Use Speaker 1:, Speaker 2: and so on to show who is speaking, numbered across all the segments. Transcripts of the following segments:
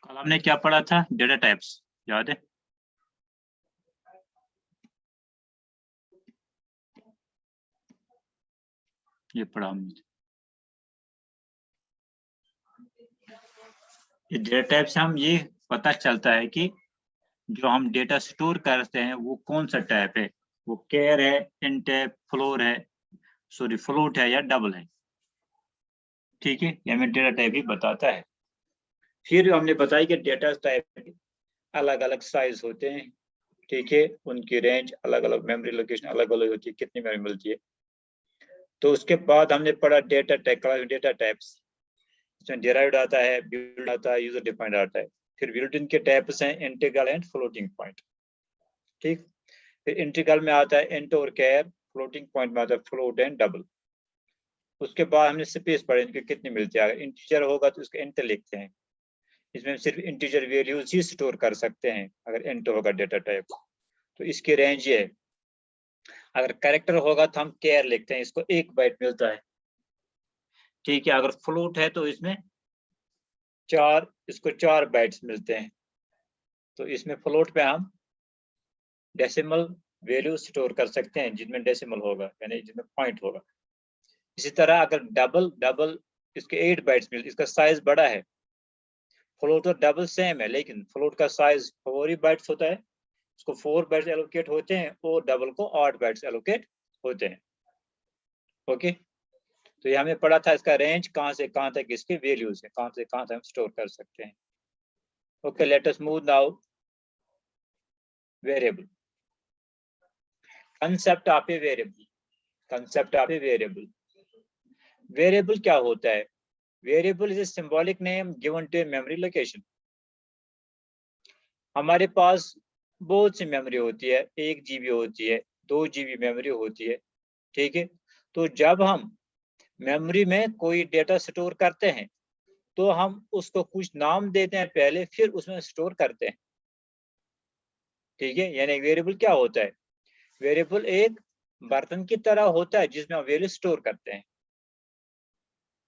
Speaker 1: कल हमने क्या पढ़ा था? डेटा टाइप्स याद है? ये पढ़ा हमने। डेटा टाइप से हम ये पता चलता है कि जो हम डेटा स्टोर करते हैं वो कौन सा टाइप है, वो कैर है, इंट है, फ्लोर है, सॉरी फ्लोट है या डबल है। ठीक है, ये हमें डेटा टाइप ही बताता है। फिर हमने बताया कि डेटा टाइप अलग अलग साइज होते हैं। ठीक है, उनकी रेंज अलग अलग, मेमोरी लोकेशन अलग अलग होती है, कितनी मेमोरी मिलती है। तो उसके बाद हमने पढ़ा डेटा टाइप, डेटा टाइप्स। इसमें डिराइव्ड आता है, बिल्ड आता है, यूजर डिफाइंड आता है। फिर बिल्ट इन के टाइप्स हैं इंटीग्रल एंड फ्लोटिंग पॉइंट। ठीक, फिर इंटीग्रल में आता है इंट और कैर, फ्लोटिंग पॉइंट में आता है फ्लोट एंड डबल। उसके बाद हमने स्पेस पढ़े, इनकी कितनी मिलती है। अगर इंटीजर होगा तो इसका इंट लिखते हैं, इसमें सिर्फ इंटीजर वैल्यूज ही स्टोर कर सकते हैं अगर इंट होगा डेटा टाइप। तो इसकी रेंज ये है। अगर कैरेक्टर होगा तो हम कैर लिखते हैं, इसको 1 बाइट मिलता है। ठीक है, अगर फ्लोट है तो इसमें इसको 4 बाइट्स मिलते हैं। तो इसमें फ्लोट पे हम डेसिमल वैल्यू स्टोर कर सकते हैं, जिसमें डेसिमल होगा यानी जिसमें पॉइंट होगा। इसी तरह अगर डबल इसके 8 बाइट्स मिलते, इसका साइज बड़ा है। फ्लोट और डबल सेम है, लेकिन फ्लोट का साइज 4 बाइट्स होता है, उसको 4 बाइट्स एलोकेट होते हैं और डबल को 8 बाइट्स एलोकेट होते हैं। ओके, तो ये हमें पढ़ा था इसका रेंज कहां से कहां तक इसके वैल्यूज है, कहां से कहां तक हम स्टोर कर सकते हैं। Okay, let us move now variable. Concept of a variable, concept of a variable. Variable क्या होता है? Variable is a symbolic name given to a memory location. हमारे पास बहुत सी मेमोरी होती है, 1 GB होती है, 2 GB मेमोरी होती है। ठीक है, तो जब हम मेमोरी में कोई डेटा स्टोर करते हैं तो हम उसको कुछ नाम देते हैं पहले, फिर उसमें स्टोर करते हैं। ठीक है, यानी वेरिएबल क्या होता है? वेरिएबल एक बर्तन की तरह होता है जिसमें हम वैल्यू स्टोर करते हैं।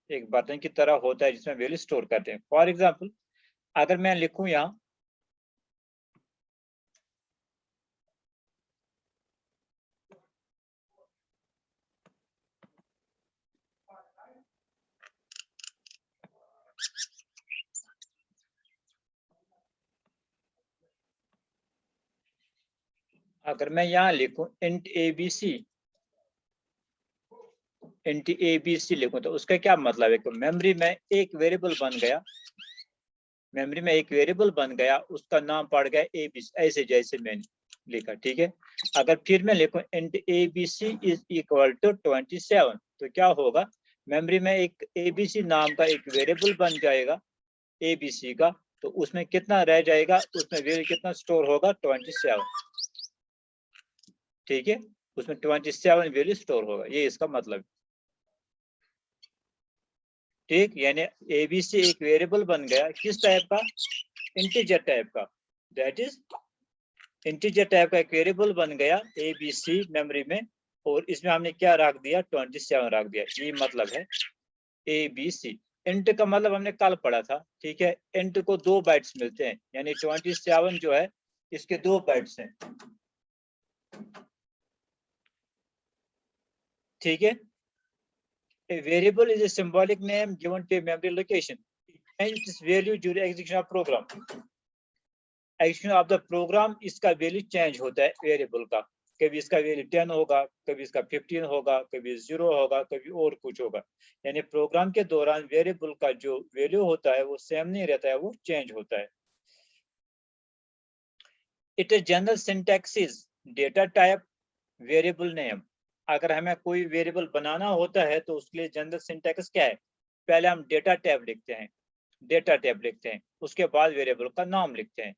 Speaker 1: एक बर्तन की तरह होता है जिसमें वैल्यू स्टोर करते हैं। फॉर एग्जाम्पल, अगर मैं लिखूं यहाँ अगर मैं यहाँ लिखूं इंट एबीसी, इंट एबीसी लिखूं तो उसका क्या मतलब है कि मेमोरी में एक वेरिएबल बन गया, मेमोरी में एक वेरिएबल बन गया, उसका नाम पड़ गया एबीसी, ऐसे जैसे मैंने लिखा। ठीक है, अगर फिर मैं लिखूं int ABC is equal to 27 तो क्या होगा? मेमोरी में एक एबीसी नाम का एक वेरिएबल बन जाएगा एबीसी का, तो उसमें कितना रह जाएगा, उसमें वैल्यू कितना स्टोर होगा? 27। ठीक है, उसमें 27 वैल्यू स्टोर होगा, ये इसका मतलब। ठीक, यानी एबीसी एक वेरिएबल बन गया, किस टाइप का? इंटीजर टाइप का। दैट इज इंटीजर टाइप का एक वेरिएबल बन गया एबीसी मेमोरी में, और इसमें हमने क्या रख दिया? 27 रख दिया। ये मतलब है एबीसी। इंट का मतलब हमने कल पढ़ा था। ठीक है, इंट को 2 बाइट्स मिलते हैं, यानी 27 जो है इसके 2 बाइट्स हैं। ठीक है, a variable is a symbolic name given to a memory location. It changes its value during execution of program. Action of the program इसका वैल्यू चेंज होता है वेरिएबल का। कभी इसका वैल्यू 10 होगा, कभी इसका 15 होगा, कभी 0 होगा, कभी और कुछ होगा। यानी प्रोग्राम के दौरान वेरिएबल का जो वैल्यू होता है वो सेम नहीं रहता है, वो चेंज होता है। It is general syntax is data type variable name. अगर हमें कोई वेरिएबल बनाना होता है तो उसके लिए जनरल सिंटैक्स क्या है? पहले हम डेटा टाइप लिखते हैं, डेटा टाइप लिखते हैं, उसके बाद वेरिएबल का नाम लिखते हैं।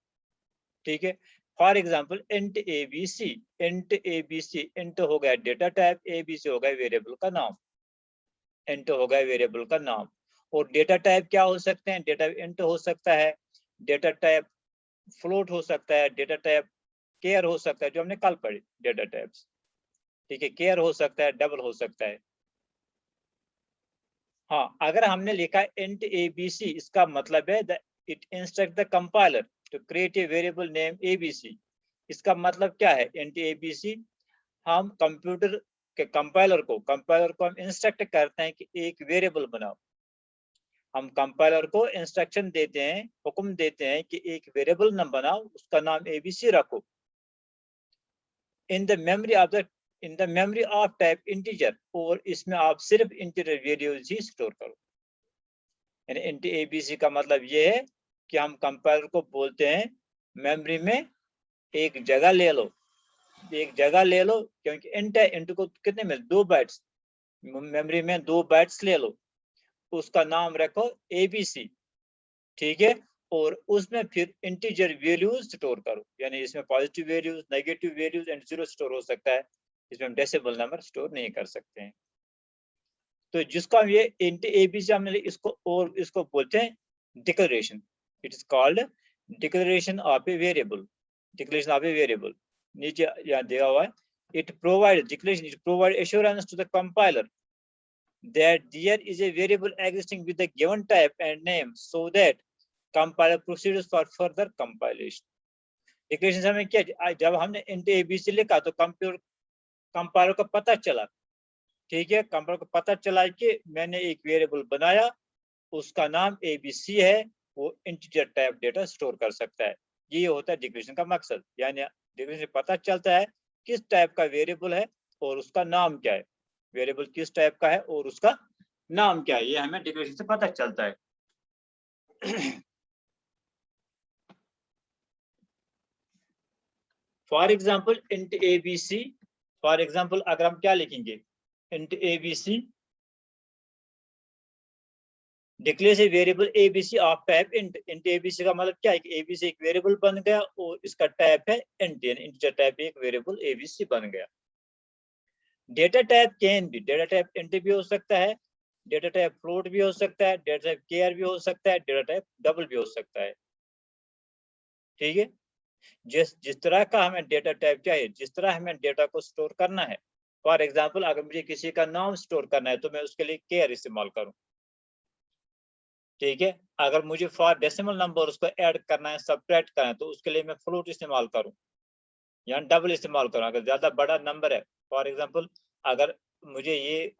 Speaker 1: ठीक है, for example int ABC, int ABC, int हो गया डेटा टाइप, एबीसी हो गया वेरिएबल का नाम, इंट हो गया वेरिएबल का नाम। और डेटा टाइप क्या हो सकते हैं? डेटा इंट हो सकता है, डेटा टाइप फ्लोट हो सकता है, डेटा टाइप केयर हो सकता है, जो हमने कल पढ़ी डेटा टाइप्स। ठीक है, केयर हो सकता है, डबल हो सकता है। हाँ, अगर हमने लिखा इंट एबीसी, इसका मतलब है the it instructs the compiler to create a variable name abc. इसका मतलब क्या है? int abc हम कंप्यूटर के कंपाइलर को हम इंस्ट्रक्ट करते हैं कि एक वेरिएबल बनाओ। हम कंपाइलर को इंस्ट्रक्शन देते हैं, हुक्म देते हैं कि एक वेरिएबल नाम बनाओ, उसका नाम एबीसी रखो। In the memory of type integer, और इसमें आप सिर्फ इंटीजर वैल्यूज ही स्टोर करो। यानी इंट एबीसी का मतलब ये है कि हम कंपाइलर को बोलते हैं मेमोरी में एक जगह ले लो, क्योंकि इंट है, इंट को कितने में 2 बाइट्स, मेमोरी में 2 बाइट्स ले लो, उसका नाम रखो एबीसी, ठीक है। और उसमें फिर इंटीजर वैल्यूज स्टोर करो, यानी इसमें positive values, negative values and zero store हो सकता है, इसमें हम डेसिमल नंबर स्टोर नहीं कर सकते हैं। तो जिसको हम ये इंट एबीसी हमने इसको बोलते हैं declaration. It is called declaration of a variable, declaration of a variable. नीचे यहाँ दिया हुआ है, it provide assurance to the compiler that there is a variable existing with a given type and name, so that compiler proceeds for further compilation. Declaration में क्या, जब हमने int abc लिखा तो कंपाइलर को पता चला, ठीक है, कंपाइलर को पता चला कि मैंने एक वेरिएबल बनाया, उसका नाम abc है, वो इंटीजर टाइप डेटा स्टोर कर सकता है। ये होता है डिक्लेरेशन का मकसद, यानी डिक्लेरेशन से पता चलता है किस टाइप का वेरिएबल है और उसका नाम क्या है, वेरिएबल किस टाइप का है और उसका नाम क्या है, ये हमें डिक्लेरेशन से पता चलता है। For example int ABC, for example अगर हम क्या लिखेंगे, int ABC declares a variable ABC of type int. Int ABC का मतलब क्या है कि एबीसी एक वेरिएबल बन गया और इसका टाइप है इंट, यानी इंटीजर टाइप एक वेरिएबल एबीसी बन गया। डेटा टाइप कैन भी, डेटा टाइप इंट भी हो सकता है, डेटा टाइप फ्लोट भी हो सकता है, डेटा टाइप केयर भी हो सकता है, डेटा टाइप डबल भी हो सकता है, ठीक है। जिस तरह का हमें डेटा टाइप चाहिए, जिस तरह हमें डेटा को स्टोर करना है, फॉर एग्जांपल अगर मुझे किसी का नाम स्टोर करना है तो मैं उसके लिए केयर इस्तेमाल करूं, ठीक है। अगर मुझे फॉर डेसिमल नंबर उसको ऐड करना है, सबट्रैक्ट करना है, तो उसके लिए मैं फ्लोट इस्तेमाल करूं या डबल इस्तेमाल करूं। अगर ज्यादा बड़ा नंबर है, फॉर एग्जांपल अगर मुझे ये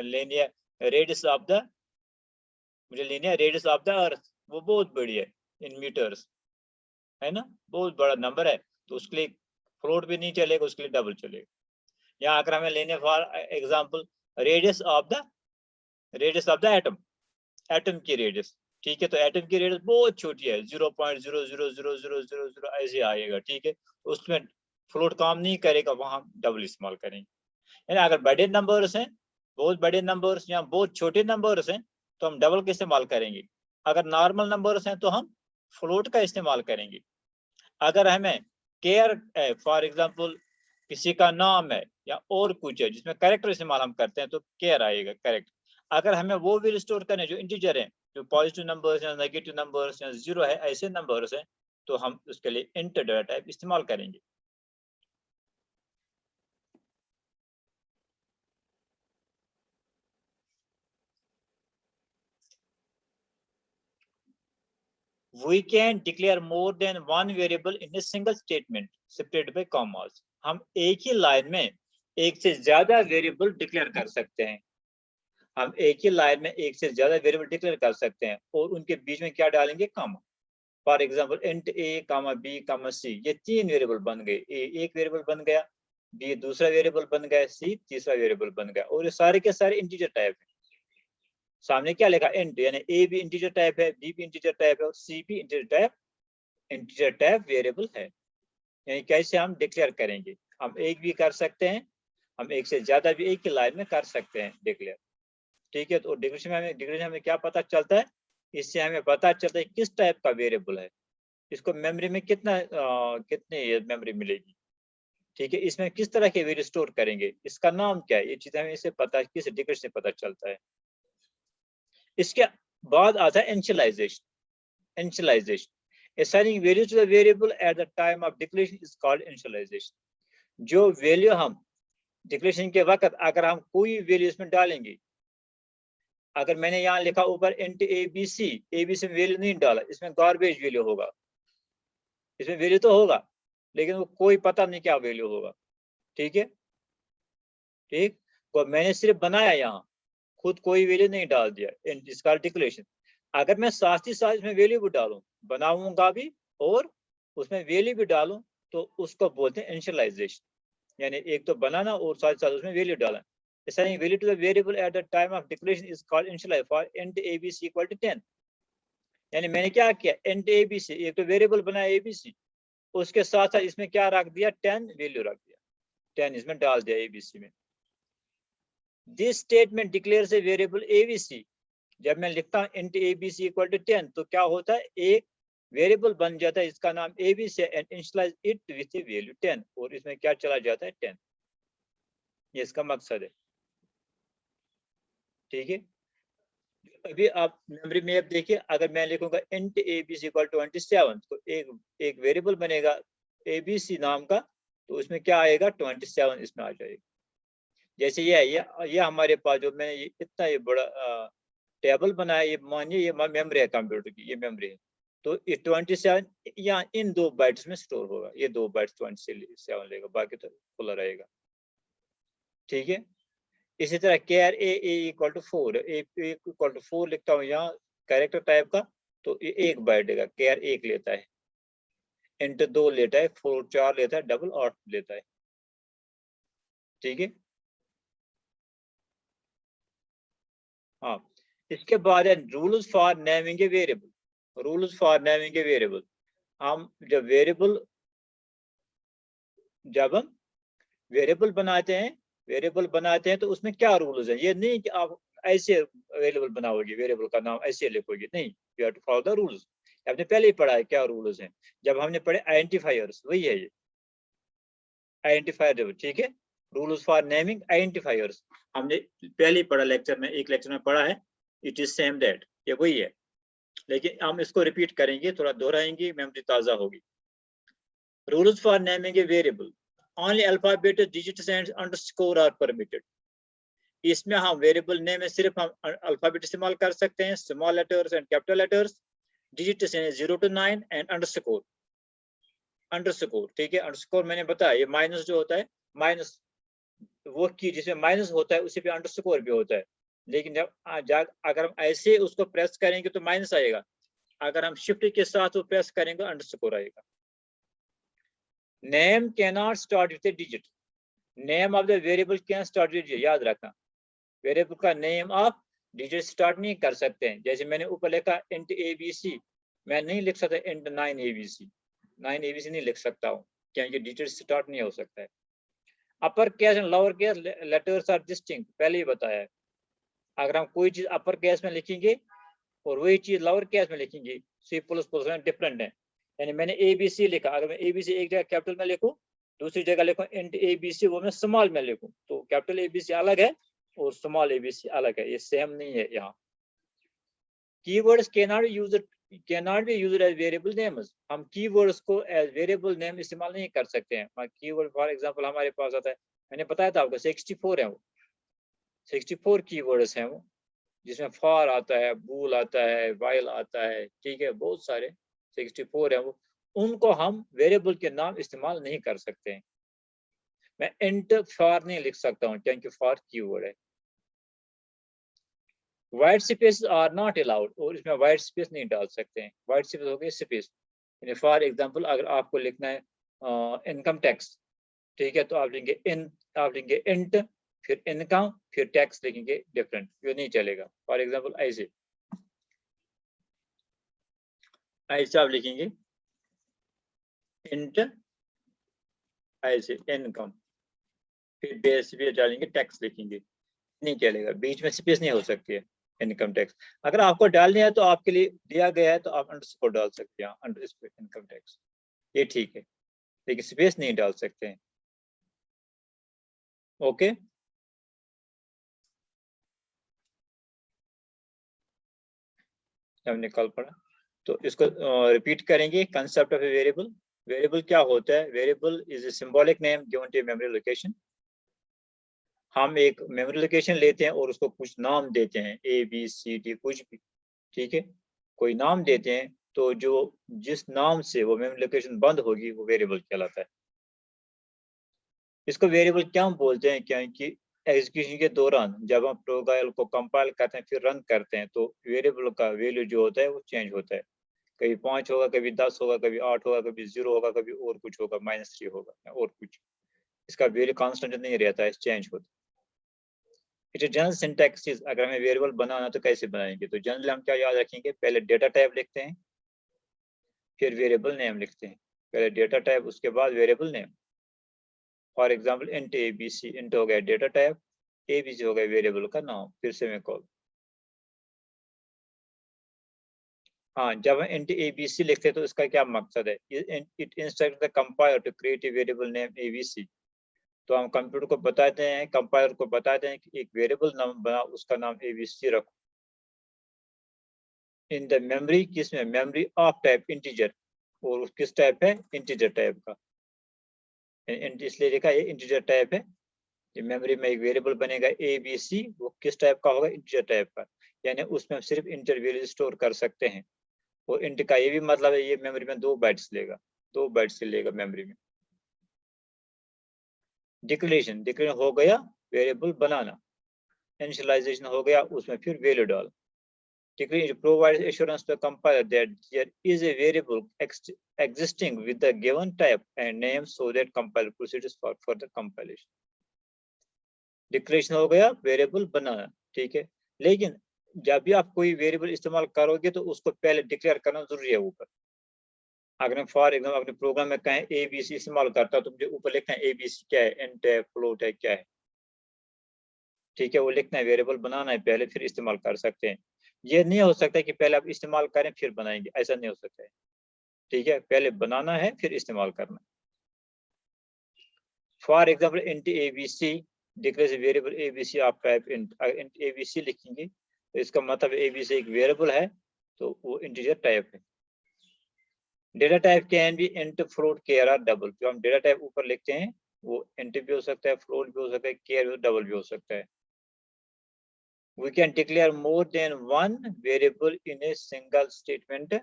Speaker 1: लेनी है रेडियस ऑफ द, मुझे लेनी है रेडियस ऑफ द अर्थ, वो बहुत बड़ी है इन मीटर्स, है ना, बहुत बड़ा नंबर है, तो उसके लिए फ्लोट भी नहीं चलेगा, उसके लिए डबल चलेगा। या अगर हमें लेने for example radius of the atom, atom की रेडियस, ठीक है, तो एटम की रेडियस बहुत छोटी है, 0.0000000 ऐसे आएगा, ठीक है, उसमें फ्लोट काम नहीं करेगा, वहां डबल इस्तेमाल करेंगे। यानी अगर बड़े नंबर्स हैं, बहुत बड़े नंबर्स या बहुत छोटे नंबर्स हैं, तो हम डबल का इस्तेमाल करेंगे। अगर नॉर्मल नंबर्स हैं तो हम फ्लोट का इस्तेमाल करेंगे। अगर हमें केयर है, फॉर एग्जांपल किसी का नाम है या और कुछ है जिसमें कैरेक्टर इस्तेमाल हम करते हैं, तो केयर आएगा, करेक्ट। अगर हमें वो भी स्टोर करने जो इंटीजर है, जो पॉजिटिव नंबर्स या नेगेटिव नंबर्स या जीरो है, ऐसे नंबर्स हैं, तो हम उसके लिए इंट डेटा टाइप इस्तेमाल करेंगे। We can declare more than one variable in a single statement separated by commas. हम एक ही लाइन में एक से ज्यादा वेरिएबल डिक्लेयर कर सकते हैं, हम एक ही लाइन में एक से ज्यादा वेरिएबल डिक्लेयर कर सकते हैं और उनके बीच में क्या डालेंगे, comma. For example int a comma B comma C, ये 3 वेरिएबल बन गए, ए एक वेरिएबल बन गया, बी दूसरा वेरिएबल बन गया, सी तीसरा वेरिएबल बन गया, और ये सारे के सारे इंटीजर टाइप है। सामने क्या लिखा, इंट, यानी ए भी इंटीजर टाइप है, बी भी इंटीजर टाइप है और सी भी इंटीजर टाइप वेरिएबल है। यानी कैसे हम डिक्लेयर करेंगे, हम एक भी कर सकते हैं, हम एक से ज्यादा भी एक ही लाइन में कर सकते हैं डिक्लेयर, ठीक है। तो डिक्लेरेशन हमें क्या पता चलता है, इससे हमें पता चलता है किस टाइप का वेरिएबल है, इसको मेमोरी में कितनी मेमोरी मिलेगी, ठीक है, इसमें किस तरह के वैल्यू स्टोर करेंगे, इसका नाम क्या है, ये चीज हमें इससे पता, किस डिक्लेरेशन से पता चलता है। इसके बाद आता है initialisation. Assigning value to the variable at the time of declaration is called initialization. जो वैल्यू हम डिक्लेरेशन के वक्त अगर हम कोई वैल्यू इसमें डालेंगे, अगर मैंने यहाँ लिखा ऊपर इंट ABC, ABC में वैल्यू नहीं डाला, इसमें गार्बेज वैल्यू होगा, इसमें वैल्यू तो होगा लेकिन वो कोई पता नहीं क्या वैल्यू होगा। ठीक है, ठीक। तो मैंने सिर्फ बनाया, यहाँ खुद कोई वैल्यू नहीं डाल दिया, इसका आर्टिकुलेशन। अगर मैं साथ ही साथ इसमें वैल्यू भी डालूं, बनाऊंगा भी और उसमें वैल्यू भी डालूं, तो उसको बोलते हैं इनिशियलाइजेशन, यानी एक तो बनाना और साथ साथ उसमें वैल्यू डालना। assigning value to the variable at the time of declaration is called initialize for int ABC equal to 10। यानी मैंने क्या किया, int ABC, एक तो वेरिएबल बनाया ABC, उसके साथ साथ इसमें क्या रख दिया, 10 वैल्यू रख दिया, 10 इसमें डाल दिया ABC में। This statement declares a variable ABC। जब मैं लिखता हूँ int ABC इक्वल टू 10, तो क्या होता है, एक वेरिएबल बन जाता है, इसका नाम ABC and initialize it with a value 10, और इसमें क्या चला जाता है, 10। ये इसका मकसद है। ठीक है, अभी आप मेमोरी में देखिए, अगर मैं लिखूंगा int ABC इक्वल 27, तो एक वेरिएबल बनेगा ABC नाम का, तो उसमें क्या आएगा, 27 इसमें आ जाएगा। जैसे ये हमारे पास जो मैं इतना ये बड़ा टेबल बनाया, ये मानिए ये मेमोरी है कंप्यूटर की, ये मेमोरी है, तो ये 27 यहाँ इन 2 बाइट्स में स्टोर होगा, ये 2 बाइट्स 27 लेगा, बाकी तो खुला रहेगा। ठीक है, इसी तरह char a equal to 4, equal to 4 लिखता हूँ यहाँ कैरेक्टर टाइप का, तो ये 1 बाइट देगा, केयर 1 लेता है, इंट 2 लेता है, 4 4 लेता है, डबल 8 लेता है। ठीक है, हाँ। इसके बाद है rules for naming a variable. Rules for naming a variable, हम जब हम वेरिएबल बनाते हैं तो उसमें क्या रूल्स है, ये नहीं कि आप ऐसे वेरिएबल बनाओगे, वेरिएबल का नाम ऐसे लिखोगे, नहीं, you have to follow the rules. आपने पहले ही पढ़ा है क्या रूल्स हैं, जब हमने पढ़े आइडेंटिफायर्स, वही है ये आइडेंटिफायर। ठीक है, रूल्स फॉर नेमिंग आइडेंटिफायर्स हमने पहले ही पढ़ा, लेक्चर में, एक लेक्चर में पढ़ा है, इट इज सेम दैट, ये वही है, लेकिन हम इसको रिपीट करेंगे, थोड़ा दोहराएंगे, मेमोरी ताजा होगी। Rules for naming a variable, only alphabet digits and underscore are permitted। इसमें हम वेरिएबल नेम में सिर्फ हम अल्फाबेट इस्तेमाल कर सकते हैं, small letters and capital letters, digits 0 to 9 and underscore. ठीक है, अंडरस्कोर मैंने बताया, ये माइनस जो होता है, माइनस वो की जिसमें माइनस होता है उसी पे अंडरस्कोर भी होता है, लेकिन जब अगर हम ऐसे उसको प्रेस करेंगे तो माइनस आएगा, अगर हम शिफ्ट के साथ वो प्रेस करेंगे अंडरस्कोर आएगा। Name can not start with a digit, name of the variable can start with, याद रखना, वेरिएबल का नेम आप डिजिट स्टार्ट नहीं कर सकते हैं। जैसे मैंने ऊपर लिखा int ABC, मैं नहीं लिख सकता int 9 ABC, 9 ABC नहीं लिख सकता हूँ, क्योंकि डिजिट स्टार्ट नहीं हो सकता है। Upper case and lower case letters are distinct, पहले ही बताया है, अगर हम कोई चीज अपर केस में लिखेंगे और वही चीज लोअर केस में लिखेंगे, C++ में डिफरेंट है। यानी मैंने ABC लिखा, अगर मैं ABC एक जगह कैपिटल में लिखूं, दूसरी जगह लिखूं int ABC, वो मैं स्मॉल में लिखूं, तो कैपिटल ABC अलग है और स्मॉल ABC अलग है, ये सेम नहीं है। यहाँ keywords cannot be used as variable names, हम कीवर्ड्स को एज वेरिएबल नेम इस्तेमाल नहीं कर सकते हैं। कीवर्ड फॉर एग्जांपल हमारे पास आता है, मैंने बताया था आपको 64 है, वो 64 कीवर्ड्स हैं वो, जिसमें फॉर आता है, बूल आता है, वाइल आता है, ठीक है, बहुत सारे 64 है वो, उनको हम वेरिएबल के नाम इस्तेमाल नहीं कर सकते हैं। मैं इंट फॉर नहीं लिख सकता हूँ क्योंकि फॉर कीवर्ड है। White space are not allowed, और इसमें वाइट स्पेस नहीं डाल सकते हैं, वाइट स्पेस हो गई स्पेस। फॉर एग्जांपल अगर आपको लिखना है इनकम टैक्स, ठीक है, तो आप लिखेंगे इंट, फिर इनकम, फिर टैक्स लिखेंगे डिफरेंट, ये नहीं चलेगा। फॉर एग्जांपल ऐसे आप लिखेंगे इंट ऐसे इनकम, फिर बेस पे डालेंगे टैक्स लिखेंगे, नहीं चलेगा, बीच में स्पेस नहीं हो सकती है इनकम टैक्स। अगर आपको डालनी है तो आपके लिए दिया गया है, तो आप अंडरस्कोर डाल सकते हैं, अंडरस्कोर इनकम टैक्स, ये ठीक है, लेकिन स्पेस नहीं डाल सकते हैं। ओके, हमने कल पढ़ा, तो इसको रिपीट करेंगे। Concept of a variable, variable क्या होता है, variable is a symbolic name given to memory location. हम एक मेमोरी लोकेशन लेते हैं और उसको कुछ नाम देते हैं, ABCD कुछ भी, ठीक है, कोई नाम देते हैं, तो जो जिस नाम से वो मेमोरी लोकेशन बंद होगी वो वेरिएबल कहलाता है। इसको वेरिएबल क्यों बोलते हैं, क्योंकि एग्जीक्यूशन के दौरान जब हम प्रोग्राम को कंपाइल करते हैं फिर रन करते हैं तो वेरिएबल का वैल्यू जो होता है वो चेंज होता है, कभी 5 होगा, कभी 10 होगा, कभी 8 होगा, कभी 0 होगा, कभी और कुछ होगा, -3 होगा या और कुछ। इसका वैल्यू कांस्टेंट नहीं रहता है, चेंज होता है। It is general syntax is, अगर हमें वेरिएबल बनाना तो कैसे बनाएंगे, तो जनरली हम क्या याद रखेंगे, पहले डेटा टाइप लिखते हैं, फिर वेरिएबल नेम लिखते हैं, पहले डेटा टाइप उसके बाद variable name. For example int ABC, int हो गया डेटा टाइप, ABC हो गया वेरिएबल का नाम, फिर से मैं कॉल। हाँ, जब हम इंट ABC लिखते हैं तो इसका क्या मकसद है, it instruct the compiler to create a variable name ABC। तो हम कंप्यूटर को बताते हैं, कंपाइलर को बताते हैं कि एक वेरिएबल नाम बना, उसका नाम ABC रखो। इन द मेमोरी, किसमें, मेमोरी ऑफ टाइप इंटीजर, और किस टाइप है, इंटीजर टाइप का, इसलिए लिखा है इंटीजर टाइप है। ये मेमोरी में एक वेरिएबल बनेगा ABC, वो किस टाइप का होगा, इंटीजर टाइप का, यानी उसमें हम सिर्फ इंटीजर वैल्यू स्टोर कर सकते हैं। और इंट का ये भी मतलब है ये मेमोरी में 2 बाइट्स लेगा, 2 बाइट्स से लेगा मेमोरी में। डिक्लेरेशन, डिक्लेरेशन हो गया वेरिएबल बनाना, इनिशियलाइजेशन हो गया उसमें फिर वैल्यू डाल। Declaration provides assurance to the compiler that there is a variable existing with the given type and name so that compiler proceeds for further compilation. Declaration हो गया variable बनाना, ठीक है, लेकिन जब भी आप कोई वेरिएबल इस्तेमाल करोगे तो उसको पहले डिक्लेयर करना जरूरी है ऊपर। अगर फॉर एग्जाम्पल अपने प्रोग्राम में कहें ABC इस्तेमाल करता है तो मुझे ऊपर लिखना है ABC क्या है, इंट है, फ्लोट है, क्या है, ठीक है, वो लिखना है, वेरिएबल बनाना है पहले, फिर इस्तेमाल कर सकते हैं। ये नहीं हो सकता कि पहले आप इस्तेमाल करें फिर बनाएंगे, ऐसा नहीं हो सकता है, ठीक है, पहले बनाना है फिर इस्तेमाल करना। For example int ABC declares variable ABC of type int, int ABC लिखेंगे तो इसका मतलब ABC एक वेरिएबल है, तो वो इंटीजर टाइप है। Data type can be int, float, care और डबल। जो हम डेटा टाइप ऊपर लिखते हैं वो इंट भी हो सकता है, फ्लोट भी हो सकता है, केयर भी, डबल भी हो सकता है। We can declare more than one variable in a single statement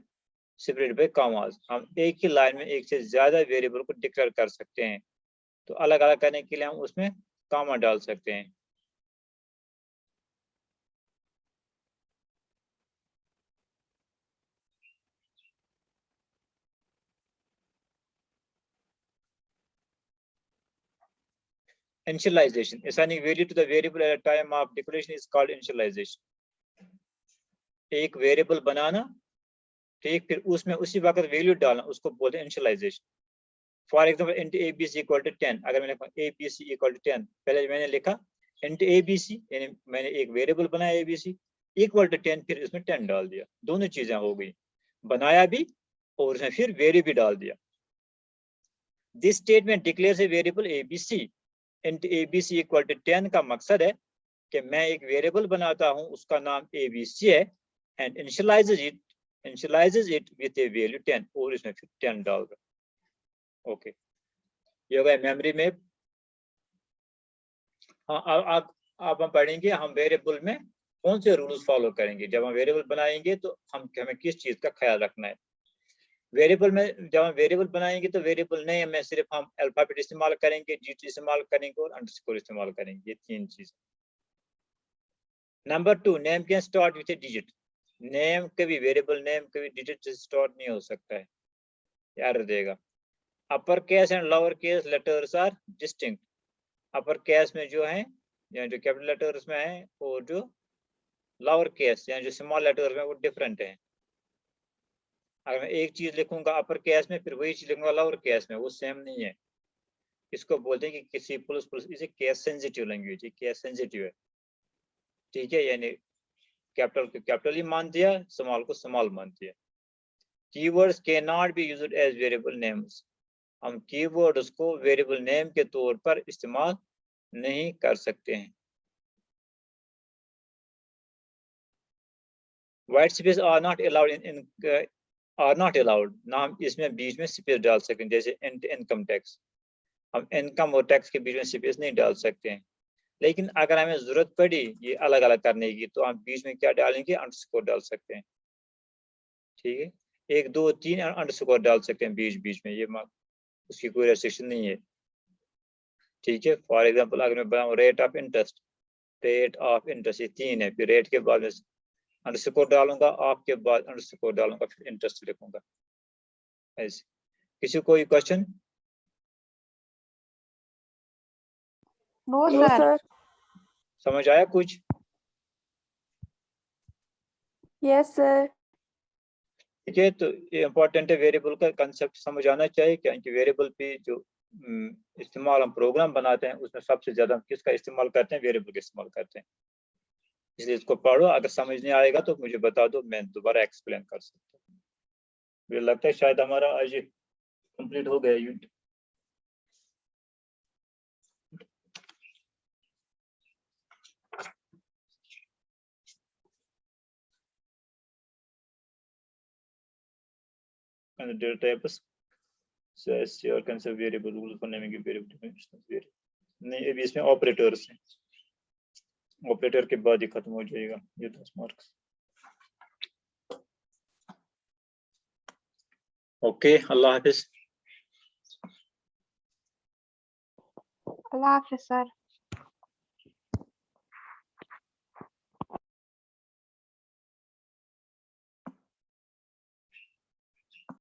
Speaker 1: separated by commas। हम एक ही लाइन में एक से ज्यादा वेरिएबल को डिक्लेयर कर सकते हैं, तो अलग अलग करने के लिए हम उसमें कामा डाल सकते हैं। Initialization, assigning value to the variable at a time of declaration is called initialization। एक वेरिएबल बनाना, ठीक, फिर उसमें उसी वक्त वैल्यू डालना, उसको बोलते हैं initialization. For example int ABC equal to 10, अगर मैंने ABC इक्वल टू 10, पहले मैंने लिखा इंट ABC, यानी मैंने एक वेरिएबल बनाया ABC इक्वल टू 10, फिर इसमें 10 डाल दिया, दोनों चीजें हो गई, बनाया भी और उसमें फिर वैल्यू भी डाल दिया। This statement declares a variable ABC int ABC equal to 10 का मकसद है कि मैं एक वेरिएबल बनाता हूं, उसका नाम ABC है, and initialises it with a value 10, और इसमें फिर 10 डाल दो। ओके, ये हो गया मेमोरी में। हाँ, अब हम पढ़ेंगे हम वेरिएबल में कौन से रूल्स फॉलो करेंगे। जब हम वेरिएबल बनाएंगे तो हमें किस चीज का ख्याल रखना है। वेरिएबल में जब हम वेरिएबल बनाएंगे तो वेरिएबल नेम में सिर्फ हम अल्फाबेट इस्तेमाल करेंगे, GT इस्तेमाल करेंगे और अंडरस्कोर इस्तेमाल करेंगे, ये 3 चीज। Number 2, name can start with a digit. Name कभी, वेरिएबल नेम कभी डिजिट से स्टार्ट नहीं हो सकता है, याद देगा। Upper case and lower case letters are distinct. Upper case में जो है या जो कैपिटल लेटर्स में है, और जो लोअर केस या जो स्मॉल लेटर्स में, वो डिफरेंट है। अगर मैं एक चीज लिखूंगा अपर केस में, फिर वही चीज लिखूंगा लोअर केस में, वो सेम नहीं है। इसको बोलते हैं कि C++, इसे केस सेंसिटिव लैंग्वेज है, केस सेंसिटिव है, ठीक है, यानी कैपिटल को कैपिटल ही मान दिया, स्मॉल को स्मॉल मान दिया। Keywords can not be used as variable names. हम कीवर्ड्स को वेरिएबल नेम के तौर पर इस्तेमाल नहीं कर सकते हैं। White space are not allowed are not allowed, ना हम इसमें बीच में स्पेस डाल सकते हैं, जैसे इनकम टैक्स, हम इनकम और टैक्स के बीच में स्पेस नहीं डाल सकते हैं। लेकिन अगर हमें जरूरत पड़ी ये अलग अलग करने की तो हम बीच में क्या डालेंगे, अंडरस्कोर डाल सकते हैं। ठीक है, 1 2 3 अंडरस्कोर डाल सकते हैं बीच बीच में, ये उसकी कोई रेस्ट्रिक्शन नहीं है। ठीक है, फॉर एग्जांपल अगर मैं बताऊं रेट ऑफ इंटरेस्ट, ये 3 है, फिर रेट के बाद में अंडरस्कोर डालूंगा, ऑफ के बाद अंडरस्कोर डालूंगा, फिर इंटरेस्ट लिखूंगा ऐसे। किसी कोई क्वेश्चन?
Speaker 2: No sir.
Speaker 1: समझ आया कुछ?
Speaker 2: Yes sir.
Speaker 1: ठीक है, तो ये इम्पोर्टेंट है, वेरिएबल का कंसेप्ट समझ आना चाहिए, क्योंकि वेरिएबल पे जो इस्तेमाल हम प्रोग्राम बनाते हैं उसमें सबसे ज्यादा हम किसका इस्तेमाल करते हैं, वेरिएबल का इस्तेमाल करते हैं। इसलिए इसको पढ़ो, अगर समझ नहीं आएगा तो मुझे बता दो, मैं दोबारा एक्सप्लेन कर सकता हूँ। मुझे लगता है शायद हमारा आज कंप्लीट हो गया unit. and data types says your concept variable rule for naming a variable dimensions variable। नहीं, अभी इसमें ऑपरेटर्स हैं, ऑपरेटर के बाद ही खत्म हो जाएगा ये 10 मार्क्स। ओके, अल्लाह हाफिज।
Speaker 2: अल्लाह हाफिज सर।